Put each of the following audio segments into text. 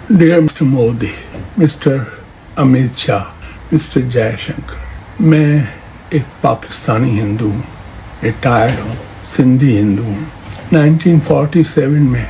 Dear Mr. Modi, Mr. Amit Shah, Mr. Jayashankar, मैं एक पाकिस्तानी हिंदू हूँ, रिटायर्ड हूँ, सिंधी हिंदू हूँ। 1947 में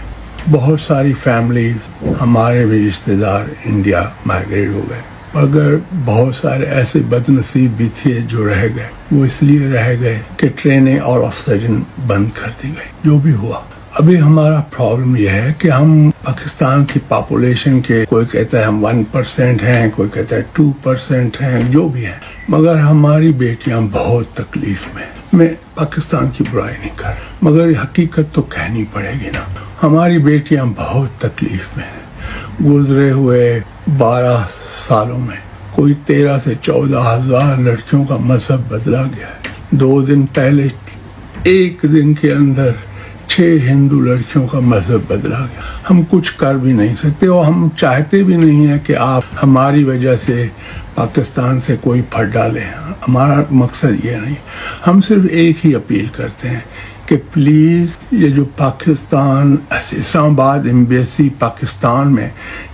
बहुत सारी फैमिलीज हमारे भी रिश्तेदार इंडिया माइग्रेट हो गए, मगर बहुत सारे ऐसे बदनसीब भी थे जो रह गए। वो इसलिए रह गए कि ट्रेनें ऑल ऑफ सडन बंद कर दी गई। जो भी हुआ, अभी हमारा प्रॉब्लम यह है कि हम पाकिस्तान की पॉपुलेशन के, कोई कहता है हम 1% हैं, कोई कहता है 2% हैं, जो भी हैं, मगर हमारी बेटियां बहुत तकलीफ में। मैं पाकिस्तान की बुराई नहीं कर, मगर हकीकत तो कहनी पड़ेगी ना। हमारी बेटियां बहुत तकलीफ में हैं। गुजरे हुए 12 सालों में कोई 13 से 14 हजार लड़कियों का मजहब बदला गया है। 2 दिन पहले एक दिन के अंदर 6 हिंदू लड़कियों का मजहब बदला गया। हम कुछ कर भी नहीं सकते और हम चाहते भी नहीं है कि आप हमारी वजह से पाकिस्तान से कोई फट डाले। हमारा मकसद ये नहीं। हम सिर्फ एक ही अपील करते हैं कि प्लीज ये जो पाकिस्तान इस्लामाबाद एम्बेसी पाकिस्तान में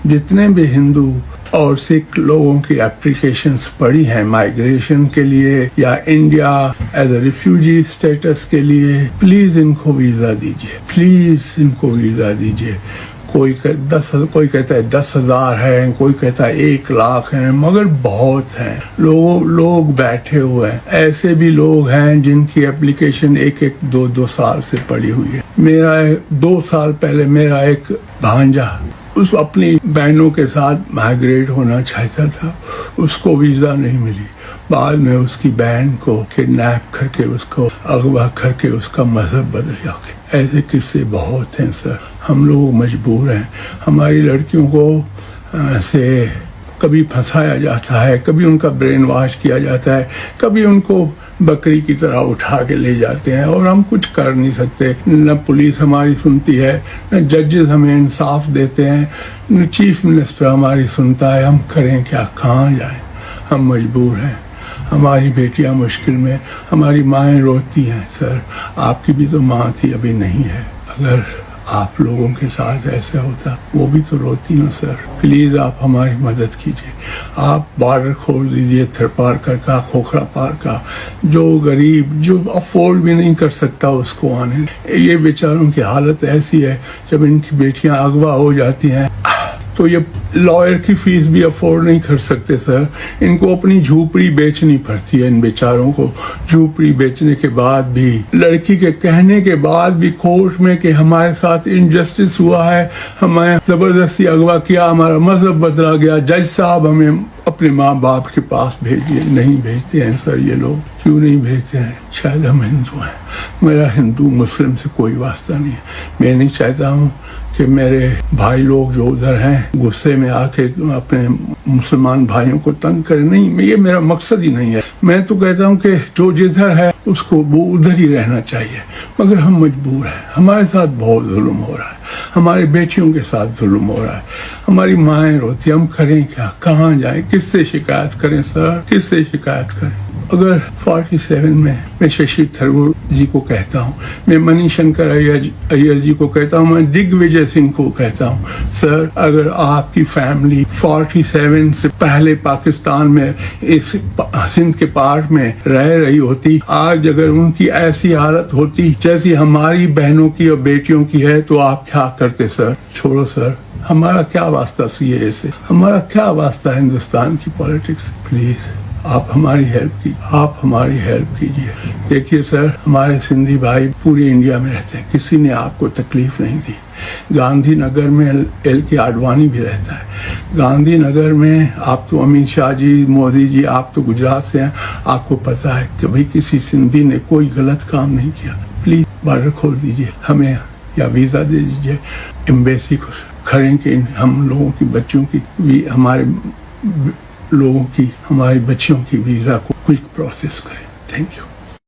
जितने भी हिंदू और सिख लोगों की एप्लीकेशंस पड़ी हैं माइग्रेशन के लिए या India as a refugee status के लिए, प्लीज इनको वीजा दीजिए, प्लीज इनको वीजा दीजिए। कोई कहता है 10,000 है, कोई कहता है 1 लाख है, मगर बहुत हैं। लोग बैठे हुए हैं। ऐसे भी लोग हैं जिनकी एप्लीकेशन 1-2 साल से पड़ी हुई है। मेरा 2 साल पहले मेरा एक भांजा उस अपनी बहनों के साथ माइग्रेट होना चाहता था, उसको वीजा नहीं मिली। बाद में उसकी बहन को किडनैप करके, उसको अगवा करके उसका मजहब बदल गया। ऐसे किस्से बहुत हैं सर। हम लोग मजबूर हैं। हमारी लड़कियों को से कभी फंसाया जाता है, कभी उनका ब्रेन वॉश किया जाता है, कभी उनको बकरी की तरह उठा के ले जाते हैं और हम कुछ कर नहीं सकते। न पुलिस हमारी सुनती है, न जजेस हमें इंसाफ देते हैं, न चीफ मिनिस्टर हमारी सुनता है। हम करें क्या, कहाँ जाएं? हम मजबूर हैं। हमारी बेटियां मुश्किल में, हमारी माएँ रोती हैं। सर, आपकी भी तो माँ थी, अभी नहीं है। अगर आप लोगों के साथ ऐसे होता, वो भी तो रोती ना सर। प्लीज आप हमारी मदद कीजिए। आप बॉर्डर खोल दीजिए, थरपारकर का, खोखरा पार का। जो गरीब, जो अफोर्ड भी नहीं कर सकता, उसको आने। ये बेचारों की हालत ऐसी है, जब इनकी बेटियां अगवा हो जाती हैं तो ये लॉयर की फीस भी अफोर्ड नहीं कर सकते सर। इनको अपनी झोपड़ी बेचनी पड़ती है। इन बेचारों को झोपड़ी बेचने के बाद भी, लड़की के कहने के बाद भी कोर्ट में कि हमारे साथ इनजस्टिस हुआ है, हमें जबरदस्ती अगवा किया, हमारा मजहब बदला गया, जज साहब हमें अपने माँ बाप के पास भेजिए। नहीं भेजते हैं सर ये लोग। क्यों नहीं भेजते हैं? शायद हम हिंदू हैं। मेरा हिंदू मुस्लिम से कोई वास्ता नहीं है। मैं नहीं चाहता हूँ कि मेरे भाई लोग जो उधर हैं गुस्से में आके अपने मुसलमान भाइयों को तंग करें। नहीं, ये मेरा मकसद ही नहीं है। मैं तो कहता हूँ कि जो जिधर है उसको वो उधर ही रहना चाहिए, मगर हम मजबूर हैं। हमारे साथ बहुत जुल्म हो रहा है, हमारी बेटियों के साथ जुल्म हो रहा है, हमारी माएँ रोती। हम करें क्या, कहाँ जाएं, किससे शिकायत करें सर, किससे शिकायत करें? अगर 47 में मैं शशि थरूर जी को कहता हूँ, मैं मणिशंकर अय्यर जी को कहता हूँ, मैं दिग्विजय सिंह को कहता हूँ, सर अगर आपकी फैमिली 47 से पहले पाकिस्तान में इस सिंध के पार्ट में रह रही होती, आज अगर उनकी ऐसी हालत होती जैसी हमारी बहनों की और बेटियों की है, तो आप क्या करते सर? छोड़ो सर, हमारा क्या वास्ता सीए से, हमारा क्या वास्ता हिंदुस्तान की पॉलिटिक्स। प्लीज आप हमारी हेल्प कीजिए। देखिए सर, हमारे सिंधी भाई पूरे इंडिया में रहते हैं, किसी ने आपको तकलीफ नहीं दी। गांधी नगर में LK आडवाणी भी रहता है। गांधी नगर में आप तो अमित शाह जी, मोदी जी, आप तो गुजरात से हैं, आपको पता है कि भाई किसी सिंधी ने कोई गलत काम नहीं किया। प्लीज बॉर्डर खोल दीजिए हमें, या वीजा दे दीजिए। एम्बेसी को करें कि हम लोगों की बच्चों की भी, हमारे लोगों की, हमारी बच्चियों की वीजा को क्विक प्रोसेस करें। Thank you.